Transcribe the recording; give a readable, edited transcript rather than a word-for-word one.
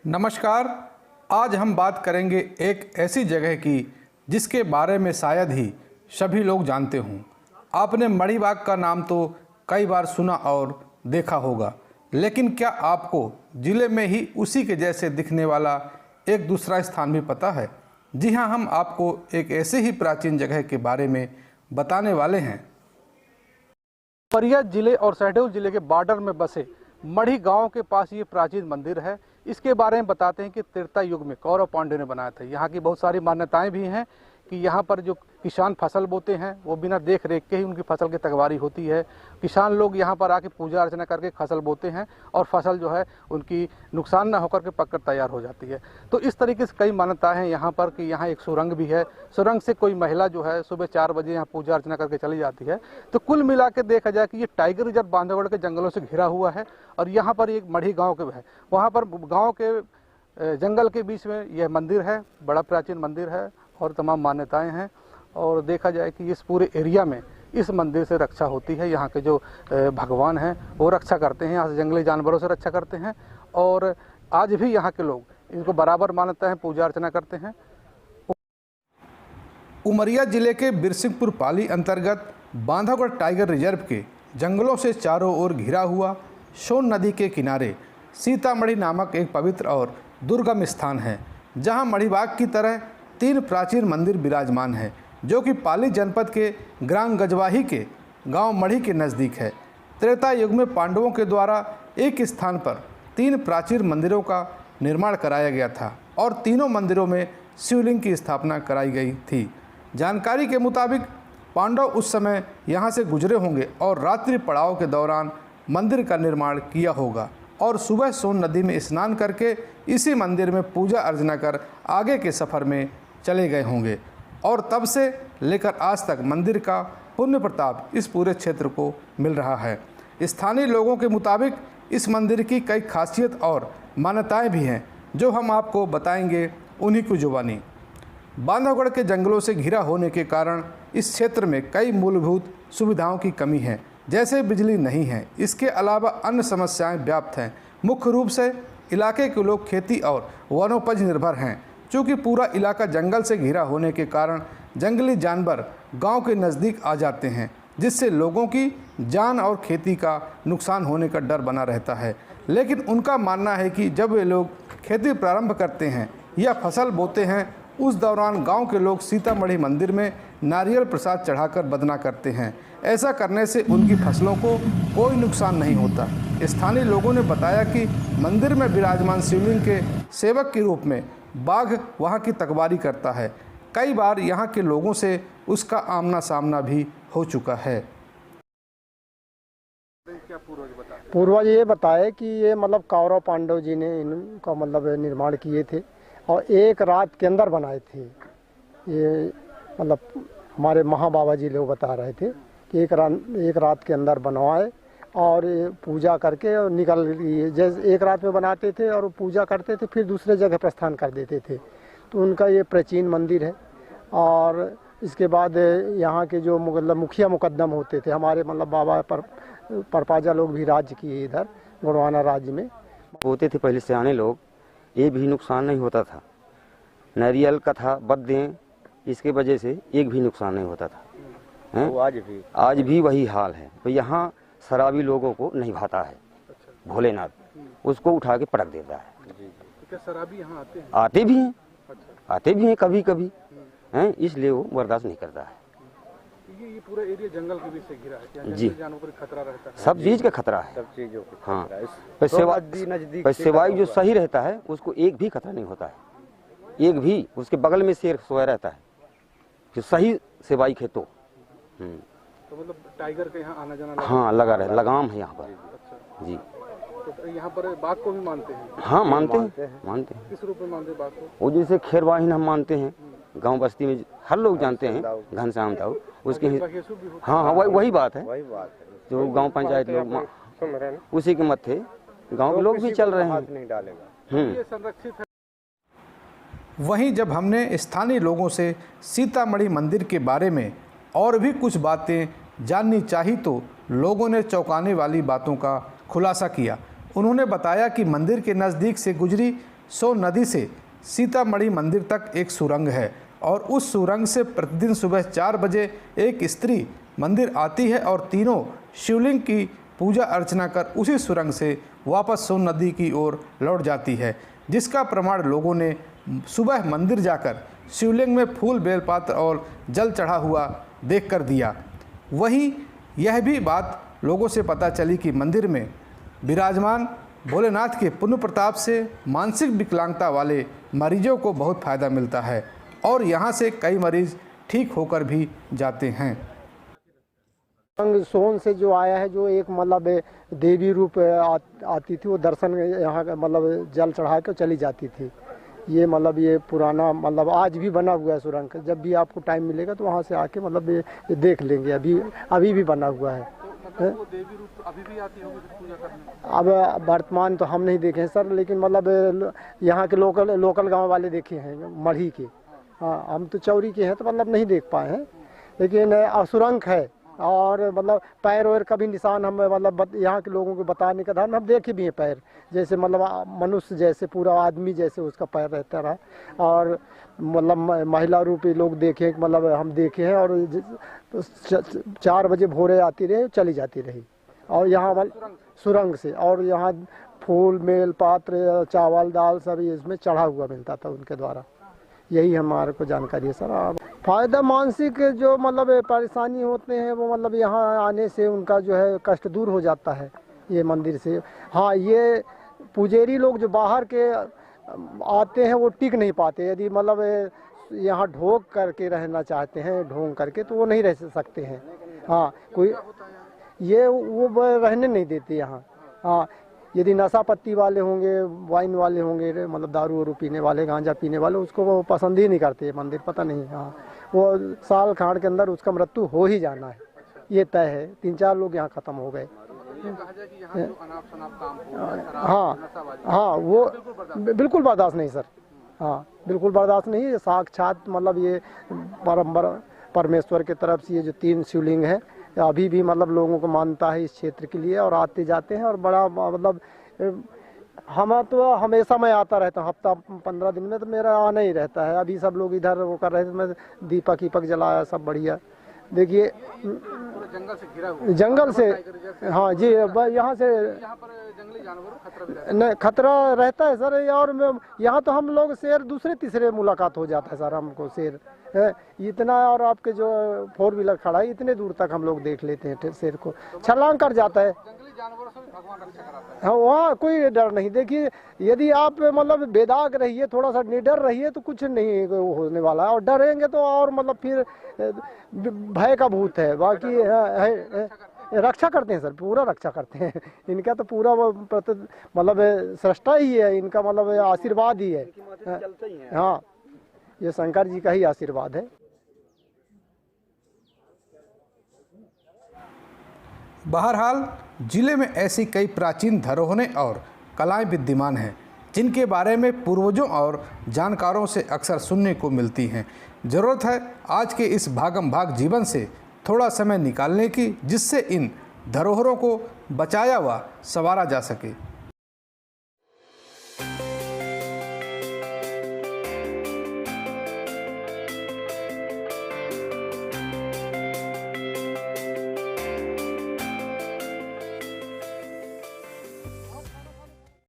नमस्कार। आज हम बात करेंगे एक ऐसी जगह की जिसके बारे में शायद ही सभी लोग जानते हों। आपने मणिबाग का नाम तो कई बार सुना और देखा होगा, लेकिन क्या आपको ज़िले में ही उसी के जैसे दिखने वाला एक दूसरा स्थान भी पता है? जी हाँ, हम आपको एक ऐसे ही प्राचीन जगह के बारे में बताने वाले हैं। उमरिया जिले और शहडोल जिले के बॉर्डर में बसे मढ़ी गांव के पास ये प्राचीन मंदिर है। इसके बारे में बताते हैं कि त्रेता युग में कौरव पांड्यों ने बनाया था। यहाँ की बहुत सारी मान्यताएं भी हैं कि यहाँ पर जो किसान फसल बोते हैं वो बिना देख रेख के ही उनकी फसल की तगवारी होती है। किसान लोग यहाँ पर आके पूजा अर्चना करके फसल बोते हैं और फसल जो है उनकी नुकसान ना होकर के पककर तैयार हो जाती है। तो इस तरीके से कई मान्यताएं हैं यहाँ पर कि यहाँ एक सुरंग भी है। सुरंग से कोई महिला जो है सुबह 4 बजे यहाँ पूजा अर्चना करके चली जाती है। तो कुल मिला के देखा जाए कि ये टाइगर रिजर्व बांधवगढ़ के जंगलों से घिरा हुआ है और यहाँ पर एक मढ़ी गाँव के है, वहाँ पर गाँव के जंगल के बीच में यह मंदिर है। बड़ा प्राचीन मंदिर है और तमाम मान्यताएं हैं। और देखा जाए कि इस पूरे एरिया में इस मंदिर से रक्षा होती है। यहाँ के जो भगवान हैं वो रक्षा करते हैं, यहाँ से जंगली जानवरों से रक्षा करते हैं और आज भी यहाँ के लोग इनको बराबर मानते हैं, पूजा अर्चना करते हैं। उमरिया जिले के बिरसिंहपुर पाली अंतर्गत बांधवगढ़ टाइगर रिजर्व के जंगलों से चारों ओर घिरा हुआ सोन नदी के किनारे सीतामढ़ी नामक एक पवित्र और दुर्गम स्थान है, जहाँ मणिबाग की तरह 3 प्राचीन मंदिर विराजमान हैं, जो कि पाली जनपद के ग्राम गजवाही के गांव मढ़ी के नज़दीक है। त्रेता युग में पांडवों के द्वारा एक स्थान पर 3 प्राचीन मंदिरों का निर्माण कराया गया था और तीनों मंदिरों में शिवलिंग की स्थापना कराई गई थी। जानकारी के मुताबिक पांडव उस समय यहाँ से गुजरे होंगे और रात्रि पड़ाव के दौरान मंदिर का निर्माण किया होगा और सुबह सोन नदी में स्नान करके इसी मंदिर में पूजा अर्चना कर आगे के सफ़र में चले गए होंगे और तब से लेकर आज तक मंदिर का पुण्य प्रताप इस पूरे क्षेत्र को मिल रहा है। स्थानीय लोगों के मुताबिक इस मंदिर की कई खासियत और मान्यताएं भी हैं, जो हम आपको बताएंगे उन्हीं की जुबानी। बांधवगढ़ के जंगलों से घिरा होने के कारण इस क्षेत्र में कई मूलभूत सुविधाओं की कमी है, जैसे बिजली नहीं है। इसके अलावा अन्य समस्याएं व्याप्त हैं। मुख्य रूप से इलाके के लोग खेती और वनोपज निर्भर हैं। चूँकि पूरा इलाका जंगल से घिरा होने के कारण जंगली जानवर गांव के नज़दीक आ जाते हैं, जिससे लोगों की जान और खेती का नुकसान होने का डर बना रहता है। लेकिन उनका मानना है कि जब वे लोग खेती प्रारंभ करते हैं या फसल बोते हैं, उस दौरान गांव के लोग सीतामढ़ी मंदिर में नारियल प्रसाद चढ़ाकर बदना करते हैं। ऐसा करने से उनकी फसलों को कोई नुकसान नहीं होता। स्थानीय लोगों ने बताया कि मंदिर में विराजमान शिवलिंग के सेवक के रूप में बाघ वहां की तकवारी करता है। कई बार यहां के लोगों से उसका आमना सामना भी हो चुका है। पूर्वज ये बताए कि ये मतलब कौरव पांडव जी ने इनका मतलब निर्माण किए थे और एक रात के अंदर बनाए थे। ये मतलब हमारे महाबाबा जी लोग बता रहे थे कि एक रात के अंदर बनवाए और पूजा करके और निकल लिए। जैसे एक रात में बनाते थे और पूजा करते थे, फिर दूसरे जगह प्रस्थान कर देते थे। तो उनका ये प्राचीन मंदिर है। और इसके बाद यहाँ के जो मतलब मुखिया मुकद्दम होते थे, हमारे मतलब बाबा परपाजा लोग भी राज्य किए इधर गोंडवाना राज्य में होते थे पहले सियाने लोग। ये भी नुकसान नहीं होता था। नारियल का था बद्दें, इसके वजह से एक भी नुकसान नहीं होता था। तो आज भी वही हाल है। तो यहाँ शराबी लोगों को नहीं भाता है। भोलेनाथ उसको उठा के पटक देता है। तो क्या शराबी यहाँ आते हैं? आते भी हैं। आते भी हैं कभी कभी हैं, इसलिए वो बर्दाश्त नहीं करता है। ये पूरा एरिया जंगल के बीच से घिरा है जी। जानवरों पर खतरा रहता है। सब चीज का खतरा है। सब चीजों का हाँ, नजदीक सेवाई जो सही रहता है उसको एक भी खतरा नहीं होता है। एक भी उसके बगल में शेर सोया रहता है कि सही सेवाई खेतो। तो मतलब टाइगर के यहाँ आना जाना हाँ लगा रहे, लगाम है यहाँ पर। अच्छा जी। तो यहाँ पर बाघ को भी मानते हैं? हाँ मानते हैं। किस रूप में मानते हैं बाघ को? वो जैसे खेरवाहिन हम मानते हैं, गांव बस्ती में हर लोग जानते हैं। घनश्याम दाऊ उसके हाँ हाँ वही बात है जो गांव पंचायत लोग उसी के मत थे। गांव के लोग भी चल रहे हैं। संरक्षित है। वहीं जब हमने स्थानीय लोगों से सीतामढ़ी मंदिर के बारे में और भी कुछ बातें जाननी चाहिए तो लोगों ने चौंकाने वाली बातों का खुलासा किया। उन्होंने बताया कि मंदिर के नज़दीक से गुजरी सोन नदी से सीतामढ़ी मंदिर तक एक सुरंग है और उस सुरंग से प्रतिदिन सुबह 4 बजे एक स्त्री मंदिर आती है और तीनों शिवलिंग की पूजा अर्चना कर उसी सुरंग से वापस सोन नदी की ओर लौट जाती है, जिसका प्रमाण लोगों ने सुबह मंदिर जाकर शिवलिंग में फूल बेलपात्र और जल चढ़ा हुआ देखकर दिया। वहीं यह भी बात लोगों से पता चली कि मंदिर में विराजमान भोलेनाथ के पुण्य प्रताप से मानसिक विकलांगता वाले मरीजों को बहुत फ़ायदा मिलता है और यहाँ से कई मरीज ठीक होकर भी जाते हैं। सोन से जो आया है, जो एक मतलब देवी रूप आती थी, वो दर्शन यहाँ का मतलब जल चढ़ा के चली जाती थी। ये मतलब ये पुराना मतलब आज भी बना हुआ है सुरंग। जब भी आपको टाइम मिलेगा तो वहाँ से आके मतलब ये देख लेंगे। अभी भी बना हुआ है। वो देवी रूप अभी भी आती होगी पूजा करने? अब वर्तमान तो हम नहीं देखे हैं सर, लेकिन मतलब यहाँ के लोकल गांव वाले देखे हैं, मढ़ी के। हाँ, हम तो चौरी के हैं तो मतलब नहीं देख पाए हैं, लेकिन सुरंग है और मतलब पैर वैर का भी निशान हम मतलब यहाँ के लोगों को बताने का धान हम देखे भी हैं। पैर जैसे मतलब मनुष्य जैसे पूरा आदमी जैसे उसका पैर रहता रहा, और मतलब महिला रूपी लोग देखे, मतलब हम देखे हैं। और 4 बजे भोरे आती रही, चली जाती रही। और यहाँ सुरंग से, और यहाँ फूल मेल पात्र चावल दाल सब इसमें चढ़ा हुआ मिलता था उनके द्वारा। यही हमारे को जानकारी है सर। फायदा मानसिक जो मतलब परेशानी होते हैं वो मतलब यहाँ आने से उनका जो है कष्ट दूर हो जाता है ये मंदिर से। हाँ, ये पुजेरी लोग जो बाहर के आते हैं वो टिक नहीं पाते। यदि मतलब यहाँ ढोंग करके रहना चाहते हैं, ढोंग करके, तो वो नहीं रह सकते हैं। हाँ, कोई ये वो रहने नहीं देते यहाँ। हाँ, यदि नशा पत्ती वाले होंगे, वाइन वाले होंगे, मतलब दारू वारू पीने वाले, गांजा पीने वाले, उसको वो पसंद ही नहीं करते मंदिर। पता नहीं, हाँ, वो साल खाड़ के अंदर उसका मृत्यु हो ही जाना है, ये तय है। 3-4 लोग यहाँ खत्म हो गए। हाँ, वो बिल्कुल बर्दाश्त नहीं सर। हाँ, बिल्कुल बर्दाश्त नहीं। साक्षात मतलब ये परमेश्वर की तरफ से ये जो 3 शिवलिंग है अभी भी मतलब लोगों को मानता है इस क्षेत्र के लिए, और आते जाते हैं। और बड़ा मतलब हम तो हमेशा मैं आता रहता हूँ, हफ्ता 15 दिन में तो मेरा आना ही रहता है। अभी सब लोग इधर वो कर रहे थे, मैं दीपक जलाया, सब बढ़िया। देखिए जंगल से घिरा हुआ, जंगल से, हाँ जी, यहाँ से यहाँ पर जंगली जानवरों खतरा भी रहता है। नहीं, खतरा रहता है सर। और यहाँ तो हम लोग शेर दूसरे तीसरे मुलाकात हो जाता है सर हमको शेर है इतना। और आपके जो 4 व्हीलर खड़ा है इतने दूर तक हम लोग देख लेते हैं शेर को, छलांग कर जाता है। जंगली जानवरों से भी भगवान रक्षा कराता है। हाँ, वहाँ कोई डर नहीं। देखिए, यदि आप मतलब बेदाग रहिए, थोड़ा सा निडर रहिए तो कुछ नहीं होने वाला है। और डरेंगे तो और मतलब फिर भय का भूत है। बाकी रक्षा करते हैं सर, पूरा रक्षा करते हैं। इनका तो पूरा मतलब सृष्टा ही है, इनका मतलब आशीर्वाद ही है। हाँ, ये शंकर जी का ही आशीर्वाद है। बहरहाल जिले में ऐसी कई प्राचीन धरोहरें और कलाएं विद्यमान हैं जिनके बारे में पूर्वजों और जानकारों से अक्सर सुनने को मिलती हैं। ज़रूरत है आज के इस भागम भाग जीवन से थोड़ा समय निकालने की, जिससे इन धरोहरों को बचाया व संवारा जा सके।